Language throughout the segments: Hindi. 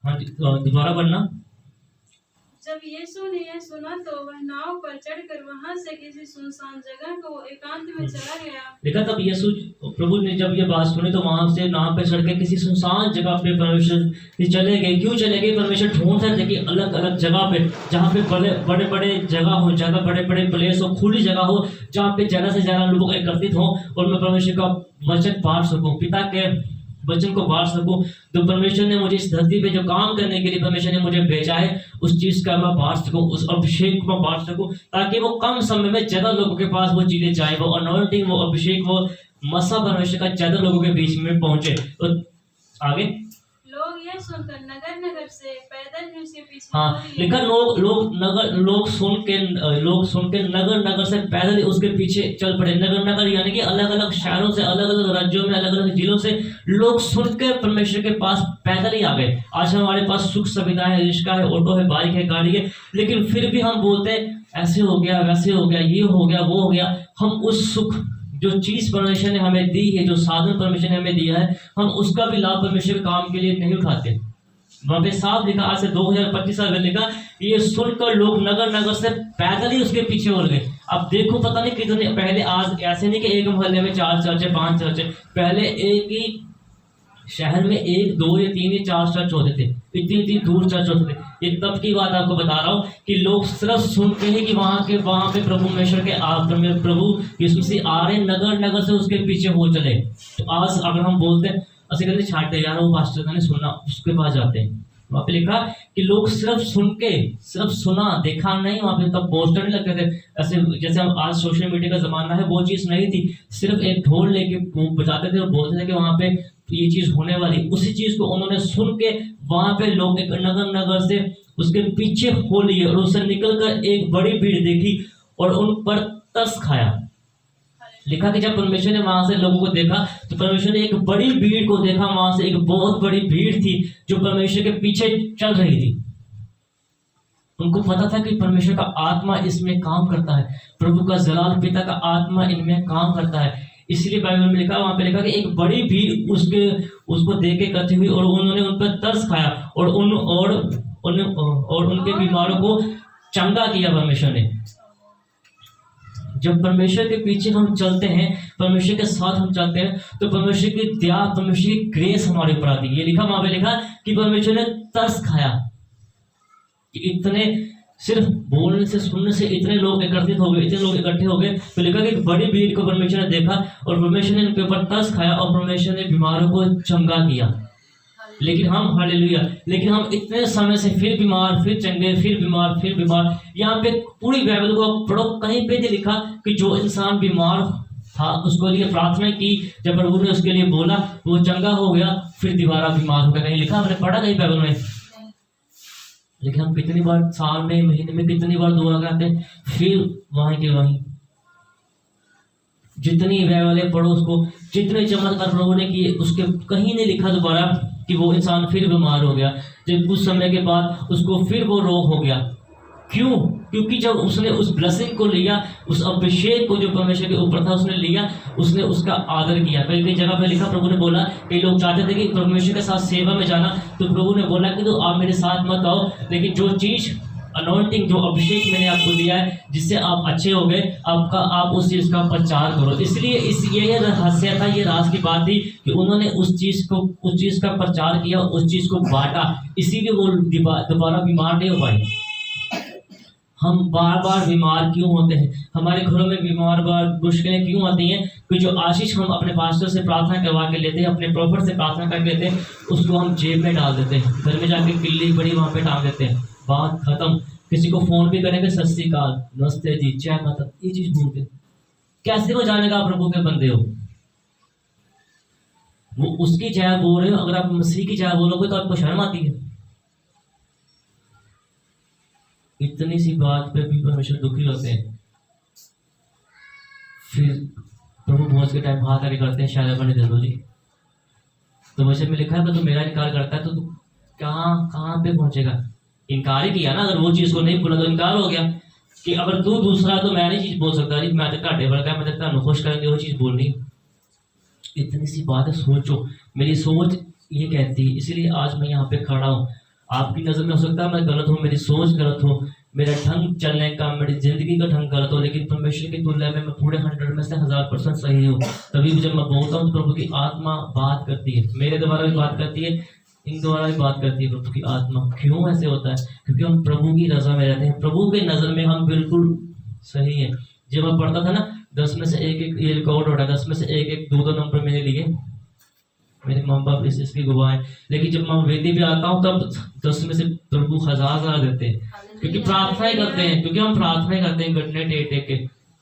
हाँ जी, दोबारा पढ़ना। जब यीशु ने यह सुना तो वह नाव पर चढ़कर वहां से किसी सुनसान जगह को एकांत में चला गया। देखा, तब यीशु प्रभु ने जब ये बात सुनी तो वहां से नाव पे चढ़ के किसी सुनसान जगह पे परमेश्वर चले गए। क्यों चले गए? परमेश्वर ढूंढ रहे थे कि अलग अलग जगह पे, जहाँ पे बड़े बड़े जगह हो, ज्यादा बड़े बड़े प्लेस हो, खुली जगह हो, जहाँ पे ज्यादा से ज्यादा लोग एकत्रित हो और मैं परमेश्वर का वचन बांट सकूं, पिता के वचन को बांट सकूं। तो परमेश्वर ने मुझे इस धरती पे जो काम करने के लिए परमेश्वर ने मुझे भेजा है, उस चीज का मैं बांट सकूं, उस अभिषेक को बांट सकूं, ताकि वो कम समय में ज्यादा लोगों के पास वो चीजें जाए, वो अनॉइंटिंग, वो अभिषेक, वो मसा परमेश्वर का ज्यादा लोगों के बीच में पहुंचे। तो आगे लोग यह सुनकर नगर नगर से पैदल ही उसके पीछे हाँ, लिखा लोग सुन के नगर नगर से पैदल उसके पीछे चल पड़े। नगर नगर यानी कि अलग अलग शहरों से, अलग अलग राज्यों में, अलग अलग जिलों से लोग सुन के परमेश्वर के पास पैदल ही आ गए। आज हमारे पास सुख सुविधा है, रिक्शा है, ऑटो है, बाइक है, गाड़ी है, लेकिन फिर भी हम बोलते हैं ऐसे हो गया, वैसे हो गया, ये हो गया, वो हो गया। हम उस सुख, जो चीज परमेश्वर ने हमें दी है, जो साधन परमेश्वर ने हमें दिया है, हम उसका भी लाभ परमेश्वर के काम के लिए नहीं उठाते। वहां पे साफ लिखा, आज से 2025 साल पहले लिखा, ये सुनकर लोग नगर नगर से पैदल ही उसके पीछे उड़ गए। अब देखो, पता नहीं कितने पहले, आज ऐसे नहीं कि एक मोहल्ले में 4 चर्च है, 5 चर्च है, पहले एक ही शहर में 1, 2 या 3 या 4 चर्च होते थे, इतनी दूर चर्च होते थे। ये तब की बात आपको बता रहा हूँ कि लोग सिर्फ सुनते हैं कि वहां पे प्रभु परमेश्वर के प्रभु यीशु मसीह आ रहे, नगर नगर से उसके पीछे हो चले। तो आज अगर हम बोलते हैं असं कहते छाटते यार, वो पास्टर ने सुनना, उसके पास जाते हैं। वहां पे लिखा कि लोग सिर्फ सुन के, सिर्फ सुना, देखा नहीं। वहां पे तब पोस्टर नहीं लगते थे ऐसे जैसे हम आज सोशल मीडिया का जमाना है, वो चीज नहीं थी। सिर्फ एक ढोल लेके बजाते थे और बोलते थे कि वहां पे ये चीज होने वाली। उसी चीज को उन्होंने सुन के वहां पे लोग एक नगर नगर से उसके पीछे हो लिए और उससे निकलकर एक बड़ी भीड़ देखी और उन पर तरस खाया। लिखा कि जब परमेश्वर ने वहां से लोगों को देखा तो परमेश्वर ने एक बड़ी भीड़ को देखा। वहां से एक बहुत बड़ी भीड़ थी जो परमेश्वर के पीछे चल रही थी। उनको पता था कि परमेश्वर का आत्मा इसमें काम करता है, प्रभु का जलाल पिता का आत्मा इनमें काम करता है। इसलिए बाइबल में लिखा, वहां पे लिखा कि एक बड़ी भीड़ उसको देख के इकट्ठी हुई और उन्होंने उन पर तरस खाया और उनके बीमारों को चंगा किया परमेश्वर ने। जब परमेश्वर के पीछे हम चलते हैं, परमेश्वर के साथ हम चलते हैं, तो परमेश्वर की दया, परमेश्वर की ग्रेस हमारे ऊपर आती है। ये लिखा, वहां पे लिखा कि परमेश्वर ने तरस खाया कि इतने, सिर्फ बोलने से, सुनने से इतने लोग एकत्रित हो गए, इतने लोग इकट्ठे हो गए। तो लिखा कि एक बड़ी भीड़ को परमेश्वर ने देखा और परमेश्वर ने उनके ऊपर तरस खाया और परमेश्वर ने बीमारों को चंगा किया। लेकिन हम इतने समय से फिर बीमार, फिर चंगे, फिर बीमार, फिर बीमार। यहाँ पे पूरी बाइबल को आप पढ़ो, कहीं पे नहीं लिखा कि जो इंसान बीमार था उसको लिए प्रार्थना की, जब प्रभु ने उसके लिए बोला वो चंगा हो गया, फिर दोबारा बीमार हो गया। कहीं लिखा? हमने पढ़ा कहीं बाइबल में? लेकिन हम कितनी बार साल में, महीने में कितनी बार दुआ करते हैं, फिर वहीं के वहीं। जितनी बाइबलें पढ़ो, उसको जितने चमत्कार प्रभु ने किए, उसके कहीं नहीं लिखा दोबारा कि वो इंसान फिर बीमार हो गया, जब कुछ समय के बाद उसको फिर वो रोग हो गया। क्यों? क्योंकि जब उसने उस ब्लेसिंग को लिया, उस अभिषेक को जो परमेश्वर के ऊपर था उसने लिया, उसने उसका आदर किया। कई कई जगह पे लिखा, प्रभु ने बोला, कई लोग चाहते थे कि परमेश्वर के साथ सेवा में जाना, तो प्रभु ने बोला कि तो आप मेरे साथ मत आओ, लेकिन जो चीज अनॉइंटिंग, जो अभिषेक मैंने आपको दिया है, जिससे आप अच्छे हो गए, आप उस चीज का प्रचार करो। इसलिए ये रहस्य था, ये राज की बात थी कि उन्होंने उस चीज का प्रचार किया, उस चीज को बांटा, इसीलिए वो दोबारा बीमार नहीं हो पाए। हम बार बार बीमार क्यों होते हैं? हमारे घरों में बीमार बार मुश्किलें क्यों आती हैं? कि जो आशीष हम अपने पास्टर से प्रार्थना करवा के लेते हैं, अपने प्रॉफिट से प्रार्थना कर लेते हैं, उसको हम जेब में डाल देते हैं, घर में जाके किल्ली बड़ी वहां पे टांग देते हैं, बात खत्म। किसी को फोन भी करेंगे, सत श्री अकाल, नमस्ते जी, जय माता, ये चीज भूलते। कैसे हो जाने का आप प्रभु के बंदे हो? वो उसकी जय बोल रहे हो, अगर आप मसीह की जय बोलोगे तो आपको शर्म आती है। इतनी सी बात पे भी परमेश्वर दुखी होते हैं। फिर प्रभु भोज के टाइम हाथ आगे करते हैं, शायद अपने दे दो जी। तो वैसे में लिखा है, तो मेरा इनकार करता है तो कहाँ पे पहुंचेगा? इनकार ही किया ना, अगर वो चीज को नहीं बोला तो इनकार हो गया कि अगर तू दूसरा तो मैं नहीं चीज बोल सकता जी, मैं तो घाटे वर्गा, मैं तो ਤੁਹਾਨੂੰ खुश करेंगे वो चीज बोलनी। इतनी सी बात है, सोचो। मेरी सोच ये कहती है, इसलिए आज मैं यहाँ पे खड़ा हूँ। आपकी नज़र में हो सकता है मैं गलत हूँ, मेरी सोच गलत हो, मेरा ढंग चलने का, मेरी जिंदगी का ढंग गलत हो, लेकिन परमेश्वर की तुलना में मैं पूरे 100 में से 1000% सही हूँ। तभी भी जब मैं बोलता हूँ तो प्रभु की आत्मा बात करती है, मेरे द्वारा भी बात करती है, इन द्वारा भी बात करती है प्रभु की आत्मा। क्यों ऐसे होता है? क्योंकि हम प्रभु की रजा में रहते हैं, प्रभु के नज़र में हम बिल्कुल सही है। जब मैं पढ़ता था ना 10 में से एक एक, ये रिकॉर्ड हो रहा है, 10 में से एक एक 2-2 नंबर मैंने लिए, मेरे माँ बाप इसकी गवाह है। लेकिन जब मैं वेदी पे आता हूँ तब 10 में से प्रभु 1000 देते हैं, क्योंकि प्रार्थनाएं करते हैं, क्योंकि हम प्रार्थनाएं करते हैं घटने टेक टेक के।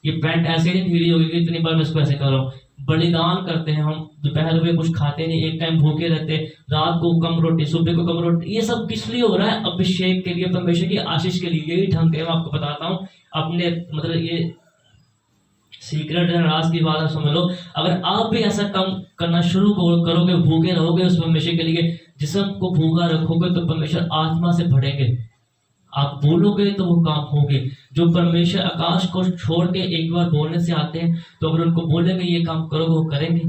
ये पैंट ऐसे नहीं ढीली होगी कि इतनी बार मैं इसको ऐसे कर रहा हूँ। बलिदान करते हैं हम, दोपहर में कुछ खाते नहीं, एक टाइम भूखे रहते, रात को कम रोटी, सुबह को कम रोटी। ये सब किस लिए हो रहा है? अभिषेक के लिए, परमेश्वर की आशीष के लिए। यही ढंग है, मैं आपको बताता हूँ अपने, मतलब ये सीक्रेट है, राज की बात है, समझ लो। अगर आप भी ऐसा काम करना शुरू करोगे, भूखे रहोगे उस परमेश्वर के लिए, जिस्म को भूखा रखोगे, तो परमेश्वर आत्मा से भरेंगे। आप बोलोगे तो वो काम होंगे। जो परमेश्वर आकाश को छोड़ के एक बार बोलने से आते हैं, तो अगर उनको बोलेंगे ये काम करोगे, वो करेंगे।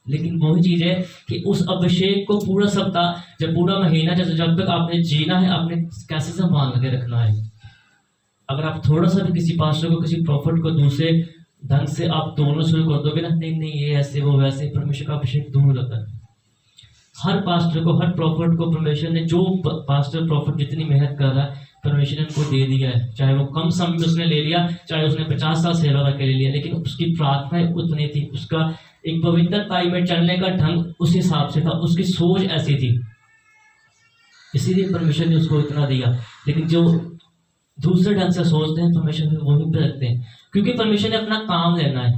लेकिन वही चीज है कि उस अभिषेक को पूरा सप्ताह, जब पूरा महीना, जब तक आपने जीना है, आपने कैसे संभाल के रखना है। अगर आप थोड़ा सा भी किसी पास्टर को, किसी प्रॉफिट को दूसरे ढंग से आप तोड़ना शुरू कर दोगे ना, नहीं नहीं ये ऐसे वो वैसे, परमेश्वर का अभिषेक दूर रहता है। हर पास्टर को, हर प्रॉफिट को परमेश्वर ने, जो पास्टर प्रॉफिट जितनी मेहनत कर रहा है, परमेश्वर ने उनको दे दिया है। चाहे वो कम समय में उसने ले लिया, चाहे उसने 50 साल सेवा करके ले लिया, लेकिन उसकी प्रार्थना उतनी थी, उसका एक पवित्रता में चलने का ढंग उस हिसाब से था, उसकी सोच ऐसी थी, इसीलिए परमेश्वर ने उसको इतना दिया। लेकिन जो दूसरे ढंग से सोचते हैं, परमेश्वर वहीं पे रखते हैं, क्योंकि परमेश्वर ने अपना काम लेना है,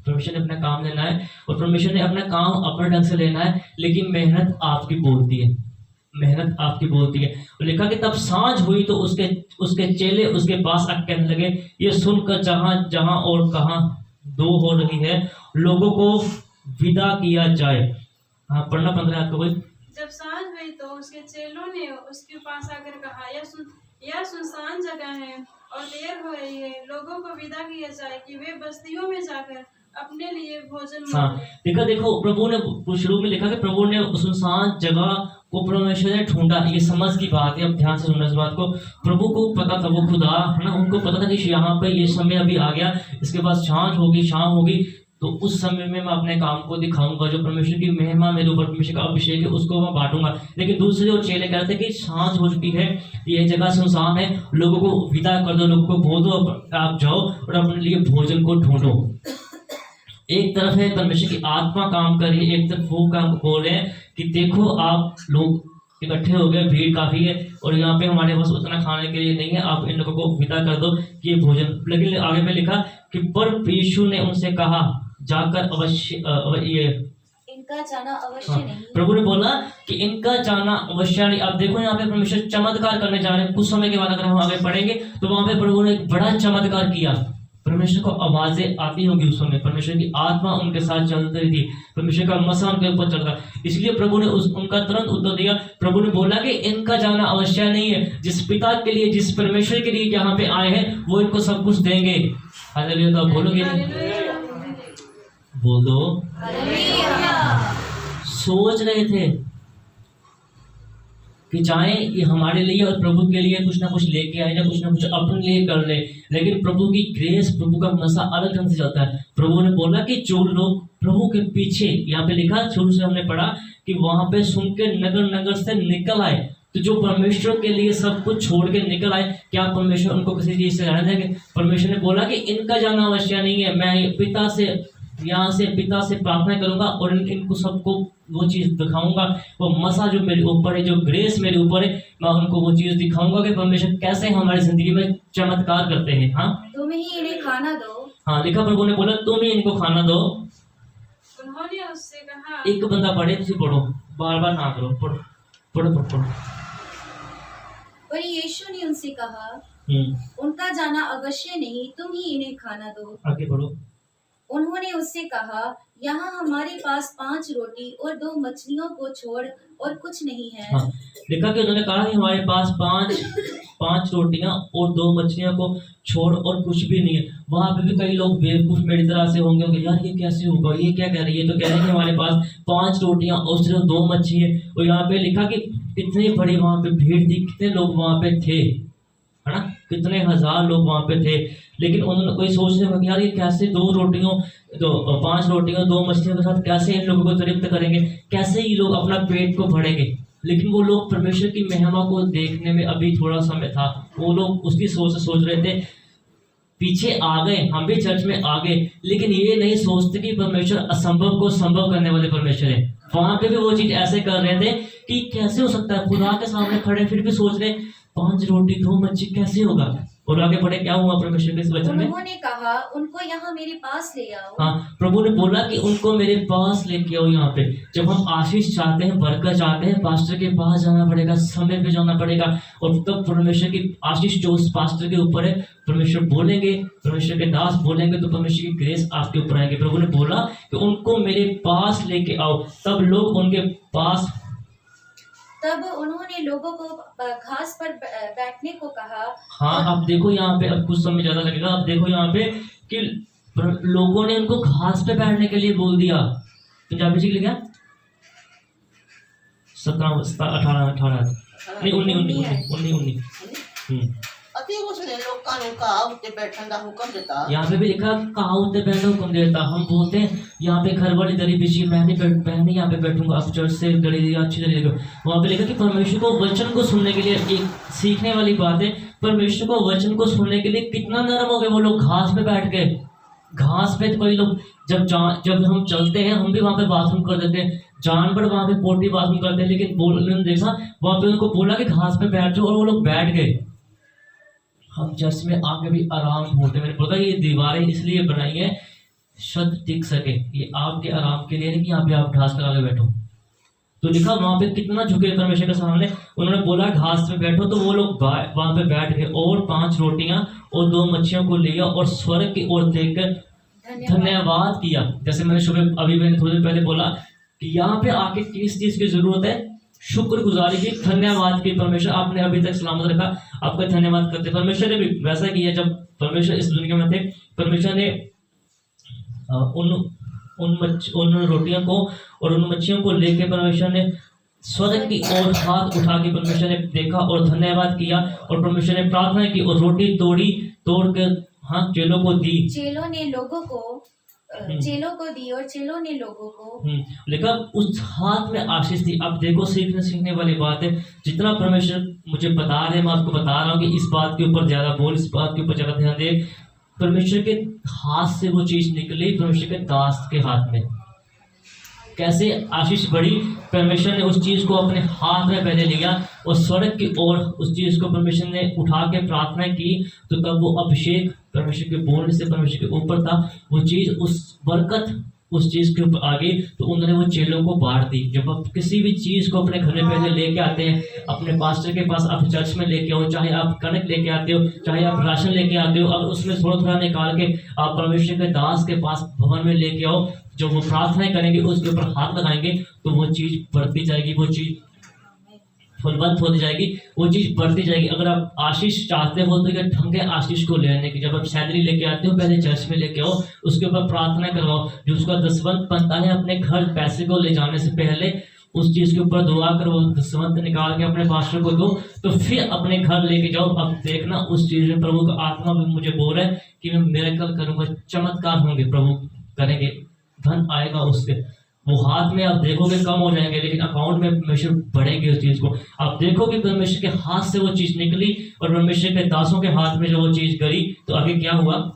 परमेश्वर ने अपना काम लेना है, और परमेश्वर ने अपना काम अपने ढंग से लेना है। लेकिन मेहनत आपकी बोलती है, मेहनत आपकी बोलती है। और लिखा कि तब सांझ हुई तो उसके चेले उसके पास आके कहने लगे, ये सुनकर जहां जहां और कहां दो हो रही है, लोगों को विदा किया जाए। हाँ, पढ़ना 15 आपको कोई। जब सांझ हुई तो उसके चेलों ने उसके पास आकर कहा, यह सुनसान जगह है और देर हो रही है, लोगों को विदा किया जाए कि वे बस्तियों में जाकर अपने लिए भोजन मांगे। देखो प्रभु ने शुरू में लिखा कि प्रभु ने सुनसान जगह को परमेश्वर ने ढूंढा। ये समझ की बात है, अब ध्यान से सुनना इस बात को। प्रभु को पता था, वो खुदा है ना, उनको पता था कि यहाँ पे ये समय अभी आ गया, इसके बाद सांझ होगी, शाम होगी, तो उस समय में मैं अपने काम को दिखाऊंगा, जो परमेश्वर की महिमा मेरे ऊपर, परमेश्वर का अभिषेक है, उसको मैं बांटूंगा। लेकिन दूसरे और चेले कहते कि सांझ हो चुकी है, ये जगह सुनसान है, लोगों को विदा कर दो, लोगों को बोल दो आप जाओ और अपने लिए भोजन को ढूंढो। एक तरफ है परमेश्वर की आत्मा काम कर रही है, एक तरफ वो काम बोल रहे हैं कि देखो आप लोग इकट्ठे हो गए, भीड़ काफी है और यहाँ पे हमारे पास उतना खाने के लिए नहीं है, आप इन लोगों को विदा कर दो कि ये भोजन। लेकिन आगे में लिखा कि पर यीशु ने उनसे कहा, जाकर अवश्य ये इनका जाना अवश्य नहीं। प्रभु ने बोला कि इनका जाना अवश्य नहीं। आप देखो यहाँ पे परमेश्वर चमत्कार करने जा रहे हैं। कुछ समय के बाद अगर हम आगे पढ़ेंगे तो वहां पे प्रभु ने एक बड़ा चमत्कार किया। परमेश्वर को आवाजें आती होंगी उस समय, परमेश्वर की आत्मा उनके साथ चल रही थी, परमेश्वर का मसा उनके ऊपर चल रहा। इसलिए प्रभु ने उनका तुरंत उत्तर दिया। प्रभु ने बोला कि इनका जाना अवश्य नहीं है, जिस पिता के लिए, जिस परमेश्वर के लिए यहाँ पे आए हैं, वो इनको सब कुछ देंगे। हालेलुया। तो आप बोलोगे, बोल दो। सोच रहे थे कि जाएं ये हमारे लिए और प्रभु के लिए कुछ ना कुछ लेके आए, या कुछ ना कुछ अपने लिए कर ले। लेकिन प्रभु की ग्रेस, प्रभु का नशा अलग ढंग से चलता है। प्रभु ने बोला कि जो लोग प्रभु के पीछे, यहाँ पे लिखा शुरू से हमने पढ़ा कि वहां पे सुन के नगर नगर से निकल आए, तो जो परमेश्वर के लिए सब कुछ छोड़ के निकल आए, क्या परमेश्वर उनको किसी चीज से रहने देंगे? परमेश्वर ने बोला कि इनका जाना अवश्य नहीं है, मैं पिता से, यहाँ से पिता से प्रार्थना करूंगा और इनको सबको वो चीज दिखाऊंगा, वो मसा जो मेरे ऊपर है, जो ग्रेस मेरे ऊपर है, मैं उनको वो चीज दिखाऊंगा कि परमेश्वर कैसे हमारी जिंदगी में चमत्कार करते हैं। हाँ, तुम ही इन्हें खाना दो। हाँ, लिखा प्रभु ने बोला तुम ही इनको खाना दो। उन्होंने उससे कहा, एक बंदा पढ़े, तुम पढ़ो, बार बार ना करो, पढ़ो पढ़ो पढ़ो पढ़ो। पर यीशु ने उनसे कहा, उनका जाना अवश्य नहीं, तुम ही इन्हें खाना दो। आगे पढ़ो। उन्होंने उससे कहा, यहाँ हमारे पास 5 रोटी और 2 मछलियों को छोड़ और कुछ नहीं है। हाँ, लिखा कि उन्होंने कहा कि हमारे पास 5 5 रोटियां और 2 मछलियां को छोड़ और कुछ भी नहीं है। वहां पे भी कई लोग बेवकूफ मेरी तरह से होंगे, यार ये कैसे होगा, ये क्या कह रही है, तो कह रहे हैं कि हमारे पास 5 रोटियां और सिर्फ 2 मच्छी है। और यहाँ पे लिखा कि कितनी बड़ी वहां पे भीड़ थी, कितने लोग वहां पे थे, है ना, कितने हजार लोग वहां पे थे। लेकिन उन्होंने कोई सोच रहे कि यार ये कैसे 2 रोटियों तो 5 रोटियों 2 मछलियों के साथ कैसे इन लोगों को तृप्त करेंगे, कैसे ये लोग अपना पेट को भरेंगे। लेकिन वो लोग परमेश्वर की महिमा को देखने में अभी थोड़ा समय था, वो लोग उसकी सोच से सोच रहे थे, पीछे आ गए, हम भी चर्च में आ गए, लेकिन ये नहीं सोचते कि परमेश्वर असंभव को संभव करने वाले परमेश्वर है। वहां पे भी वो चीज ऐसे कर रहे थे कि कैसे हो सकता है, खुदा के सामने खड़े फिर भी सोच रहे 5 रोटी 2 मच्छी कैसे होगा। और आगे बढ़े, क्या हुआ परमेश्वर के इस वचन में? उन्होंने कहा उनको यहाँ मेरे पास ले आओ। हाँ, प्रभु ने बोला कि उनको मेरे पास लेके आओ। यहाँ पे जब हम आशीष चाहते हैं, बरकत चाहते हैं, पास्टर के पास जाना पड़ेगा, समय पे जाना पड़ेगा, और तब परमेश्वर की आशीष जो उस पास्टर के ऊपर है, परमेश्वर बोलेंगे, परमेश्वर के दास बोलेंगे तो परमेश्वर की ग्रेस आपके ऊपर आएगी। प्रभु ने बोला कि उनको मेरे पास लेके आओ, तब लोग उनके पास। तब उन्होंने लोगों को घास पर बैठने को कहा। हाँ, अब देखो यहाँ पे, अब कुछ समय ज्यादा लगेगा। अब देखो यहाँ पे कि लोगों ने उनको घास पे बैठने के लिए बोल दिया। पंजाबी जी लिखा 17 18 नहीं 19 ਅਤੇ ਉਸਨੇ ਲੋਕਾਂ ਨੂੰ ਘਾਹ ਉੱਤੇ ਬੈਠਣ ਦਾ ਹੁਕਮ ਦਿੱਤਾ। यहाँ पे भी लिखा घाह उत्ते बैठने का हुक्म देता। हम बोलते हैं यहाँ पे घर वाली दरी बिछी, मैं नहीं यहाँ पे बैठूंगा, अब चर्च से दरी अच्छी दरी देखो। वहाँ पे लिखा कि परमेश्वर को वचन को सुनने के लिए, एक सीखने वाली बात है, परमेश्वर को वचन को सुनने के लिए कितना नरम हो गए वो लोग, घास पे बैठ गए। घास पे कोई लोग जब हम चलते हैं, हम भी वहाँ पे बाथरूम कर देते हैं, जानवर वहाँ पे पोटी बाथरूम करते हैं, लेकिन उन्होंने देखा वहाँ पे उनको बोला कि घास पे बैठ जाओ, और वो लोग बैठ गए। हम चर्च में आके भी आराम ढूंढते। मैंने बोला ये दीवारें इसलिए बनाई है शुद्ध टिक सके, ये आपके आराम के लिए नहीं कि यहाँ पे आप घास लगा के बैठो। तो लिखा वहां पे कितना झुके परमेश्वर के सामने। उन्होंने बोला घास पे बैठो, तो वो लोग वहां पे बैठ गए और 5 रोटियां और 2 मच्छियों को लिया और स्वर्ग की ओर देखकर धन्यवाद किया। जैसे मैंने मैंने थोड़ी देर पहले बोला कि यहाँ पे आके किस चीज की जरूरत है, शुक्रगुजारी की, धन्यवाद की। परमेश्वर आपने अभी तक सलामत रखा, आपका धन्यवाद करते। परमेश्वर ने भी वैसा किया। जब परमेश्वर इस दुनिया में थे, परमेश्वर ने उन रोटियों को और उन मच्छियों को लेके परमेश्वर ने स्वर्ग की ओर हाथ उठा के परमेश्वर ने देखा और धन्यवाद किया, और परमेश्वर ने प्रार्थना की और रोटी तोड़ कर चेलों को दी। चेलों ने लोगों को चेलों को दी और चेलों ने लोगों को। लेकिन उस हाथ में आशीष थी। अब देखो सीखने वाली बात है, जितना परमेश्वर मुझे बता रहे हैं, मैं आपको बता रहा हूँ कि इस बात के ऊपर ज्यादा बोल, इस बात के ऊपर ज्यादा ध्यान दे। परमेश्वर के हाथ से वो चीज निकली परमेश्वर के दास के हाथ में। कैसे आशीष बढ़ी, परमेश्वर ने उस चीज को अपने हाथ में पहले लिया और स्वर्ग की ओर उस चीज को परमेश्वर ने उठा के प्रार्थना की, तो तब वो अभिषेक परमेश्वर के बोलने से परमेश्वर के ऊपर था। वो चीज, उस बरकत उस चीज के ऊपर आ गई, तो उन्होंने वो चेलों को बांट दी। जब आप किसी भी चीज को अपने घर में पहले लेके आते हैं, अपने पास्टर के पास आप चर्च में लेके आओ, चाहे आप कनक लेके आते हो, चाहे आप राशन लेके आते हो, और उसमें थोड़ा थोड़ा निकाल के आप परमेश्वर के दास के पास भवन में लेके आओ, जब वो प्रार्थनाएं करेंगे, उसके ऊपर हाथ लगाएंगे, तो वो चीज बढ़ती जाएगी, वो चीज फलवंत होती जाएगी, वो चीज बढ़ती जाएगी। अगर आप आशीष चाहते हो तो ये ढंग है आशीष को लेने की। जब आप सैलरी लेके आते हो, पहले चर्च में लेके आओ, उसके ऊपर प्रार्थना करवाओ। जो उसका दसवंत बनता है अपने घर पैसे को ले जाने से पहले उस चीज के ऊपर दुआ करो, दसवंत निकाल के अपने पास्टर को दो, तो फिर अपने घर लेके जाओ। अब देखना उस चीज में प्रभु का आत्मा भी मुझे बोल रहा है कि मैं मिरेकल करूंगा, चमत्कार होंगे, प्रभु करेंगे, धन आएगा उसके। वो हाथ में आप देखोगे कम हो जाएंगे, लेकिन अकाउंट में परमेश्वर बढ़ेंगे उस चीज को। आप देखोगे परमेश्वर के हाथ से वो चीज निकली और परमेश्वर के दासों के हाथ में जो वो चीज गई, तो आगे क्या हुआ?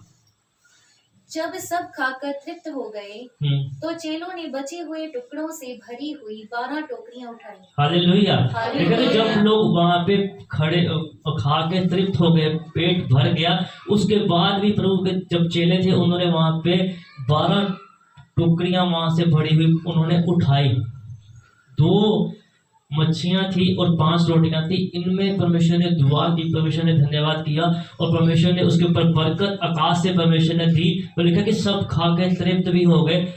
जब सब खाकर तृप्त हो गए, तो चेलों ने बचे हुए टुकड़ों से भरी हुई 12 टोकरियां उठाई। हालेलुया। लेकिन जब लोग वहां पे खड़े खा के तृप्त हो गए, पेट भर गया, उसके बाद भी प्रभु के जब चेले थे, उन्होंने वहां पे 12 टोकरियां वहां से भरी हुई उन्होंने उठाई। 2 मच्छियां थी और 5 रोटियां थी। इनमें परमेश्वर ने दुआ की, परमेश्वर ने धन्यवाद किया, और परमेश्वर ने उसके ऊपर बरकत आकाश से परमेश्वर ने दी। तो लिखा कि सब खा के तृप्त भी हो गए,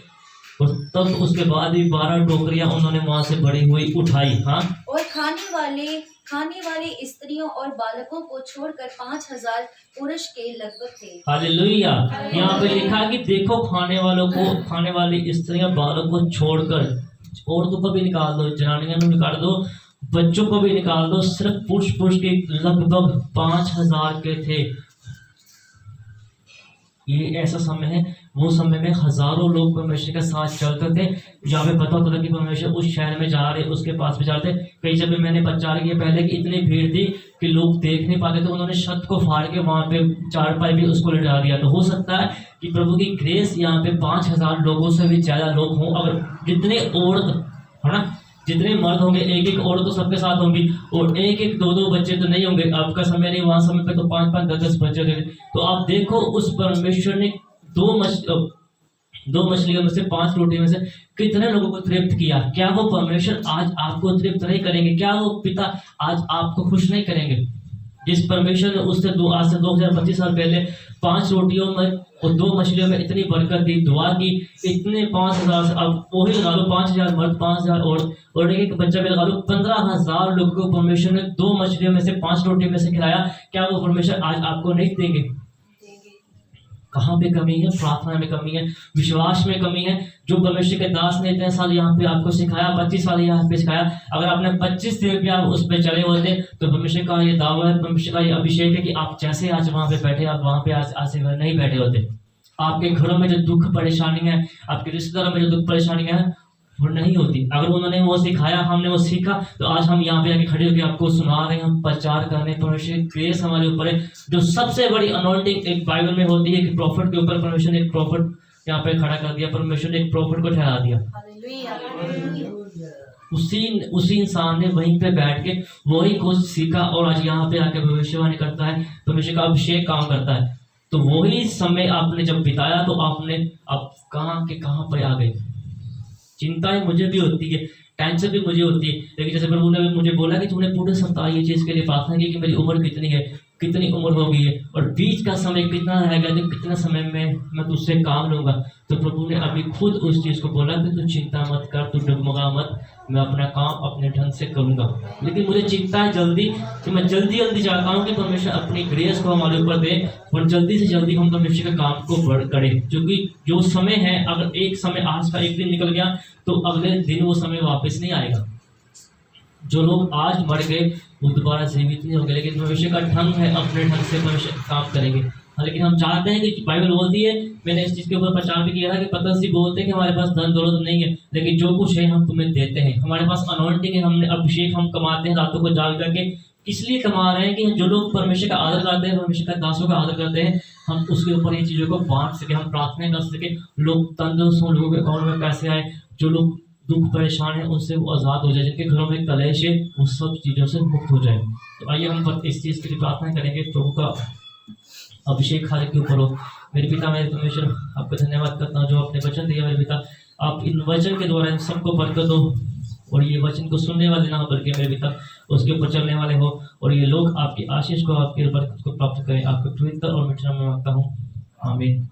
और तब उसके बाद भी 12 टोकरियां उन्होंने वहां से भरी हुई उठाई। हाँ, और खाने वाले खाने वाले स्त्रियों और बालकों को छोड़कर 5,000 पुरुष के लगभग थे। हालेलुया। यहाँ पे लिखा है कि देखो खाने वाली स्त्रियां बालकों को छोड़कर, औरतों को भी निकाल दो, जनानियों को निकाल दो, बच्चों को भी निकाल दो, सिर्फ पुरुष के लगभग 5,000 के थे। ये ऐसा समय है, वो समय में हजारों लोग परमेश्वर के साथ चलते थे। यहाँ पे पता होता था कि परमेश्वर उस शहर में जा रहे, उसके पास भी जा रहे थे। कई जगह मैंने प्रचार किया पहले कि इतनी भीड़ थी कि लोग देख नहीं पाते थे, उन्होंने छत को फाड़ के वहां पे चारपाई भी उसको लिटा दिया। तो हो सकता है कि प्रभु की ग्रेस यहाँ पे 5,000 लोगों से भी ज्यादा लोग हों। अगर जितने औरत है ना, जितने मर्द होंगे, एक एक औरत तो सबके साथ होंगी, और एक एक दो दो बच्चे तो नहीं होंगे। आपका समय नहीं, वहां समय पे तो 5-5 10-10 बच्चे होंगे। तो आप देखो उस परमेश्वर ने दो मछलियों में से 5 रोटी में से कितने लोगों को तृप्त किया। क्या वो परमेश्वर आज आपको तृप्त नहीं करेंगे? क्या वो पिता आज आपको खुश नहीं करेंगे? जिस परमेश्वर ने उससे आज से 2025 साल पहले 5 रोटियों में और 2 मछलियों में इतनी बरकत दी, दुआ की, इतने 5,000 से, अब वही लगा लो 5,000 मर्द, 5,000 और एक बच्चा भी लगा लो, 15,000 लोगों को परमेश्वर ने 2 मछलियों में से 5 रोटी में से खिलाया। क्या वो परमेश्वर आज आपको नहीं देंगे? कहाँ पे कमी है? प्रार्थना में कमी है, विश्वास में कमी है। जो परमेश्वर के दास ने इतने साल यहाँ पे आपको सिखाया, 25 साल यहाँ पे सिखाया, अगर आपने 25 दिन भी आप उस पे चले होते तो परमेश्वर का ये दावा है, परमेश्वर का ये अभिषेक है कि आप जैसे आज वहां पे बैठे, आप वहां पे आज नहीं बैठे होते। आपके घरों में जो दुख परेशानी है, आपके रिश्तेदारों में जो दुख परेशानी है, वो नहीं होती। अगर उन्होंने वो सिखाया, हमने वो सीखा, तो आज हम यहाँ पे आके खड़े होकर आपको सुना रहे हैं, हम प्रचार कर रहे हैं। परमेश्वर की ग्रेस हमारे ऊपर है। जो सबसे बड़ी अनॉइंटिंग एक बाइबल में होती है कि प्रॉफिट के ऊपर परमेश्वर ने एक प्रॉफिट यहाँ पे खड़ा कर दिया, परमेश्वर ने एक प्रॉफिट को ठहरा दिया। उसी इंसान ने वहीं पे बैठ के वही कुछ सीखा और आज यहाँ पे आके भविष्यवाणी करता है, परमेश्वर का अभिषेक काम करता है। तो वही समय आपने जब बिताया तो आप कहाँ के कहाँ पर आ गए। चिंताएं मुझे भी होती है, टेंशन भी मुझे होती है, लेकिन जैसे प्रभु ने मुझे बोला कि तुमने पूरे सप्ताह ये चीज़ के लिए प्रार्थना की कि मेरी उम्र कितनी है, कितनी उम्र हो गई है और बीच का समय कितना रह गया, तो कितना समय में मैं तुझसे काम लूंगा। तो प्रभु ने अभी खुद उस चीज़ को बोला कि तू चिंता मत कर, तू डगमगा मत, मैं अपना काम अपने ढंग से करूंगा। लेकिन मुझे चिंता है जल्दी कि मैं जल्दी चाहता हूँ कि परमेश्वर अपनी ग्रेस को हमारे ऊपर दे और जल्दी से जल्दी हम परमेश्वर के काम को करें। क्योंकि जो समय है, अगर एक समय आज का एक दिन निकल गया तो अगले दिन वो समय वापस नहीं आएगा। जो लोग आज मर गए वो दोबारा जीवित नहीं होंगे, लेकिन भविष्य का ढंग है, अपने ढंग से भविष्य काम करेंगे। लेकिन हम चाहते हैं कि बाइबल बोलती है, मैंने इस चीज़ के ऊपर प्रचार भी किया था कि पतरस जी बोलते हैं कि हमारे पास धन दौलत नहीं है, लेकिन जो कुछ है हम तुम्हें देते हैं। हमारे पास अनॉइंटिंग है, हमने अभिषेक हम कमाते हैं रातों को जाग करके। किस लिए कमा रहे हैं? कि जो लोग परमेश्वर का आदर करते हैं, परमेश्वर का दासों का आदर करते हैं, हम उसके ऊपर ये चीज़ों को बांट सके, हम प्रार्थना कर सके, लोग तंदुरुस्त हों, लोगों के अकाउंट में पैसे आए, जो लोग दुख परेशान है उनसे वो आज़ाद हो जाए, जिनके घरों में कलेश है वो सब चीज़ों से मुक्त हो जाए। तो आइए हम इस चीज़ के लिए प्रार्थना करेंगे, प्रभु का अभिषेक हर के ऊपर हो। मेरे पिता, मेरे परमेश्वर, आपको धन्यवाद करता हूँ जो अपने वचन दिया। मेरे पिता, आप इन वचन के द्वारा सबको बरकत दो और ये वचन को सुनने वाले ना हो बल्कि मेरे पिता उसके ऊपर चलने वाले हो, और ये लोग आपकी आशीष को, आपकी बरकत को प्राप्त करें। आपको पवित्र और मीठा नाम में मांगता हूँ, आमीन।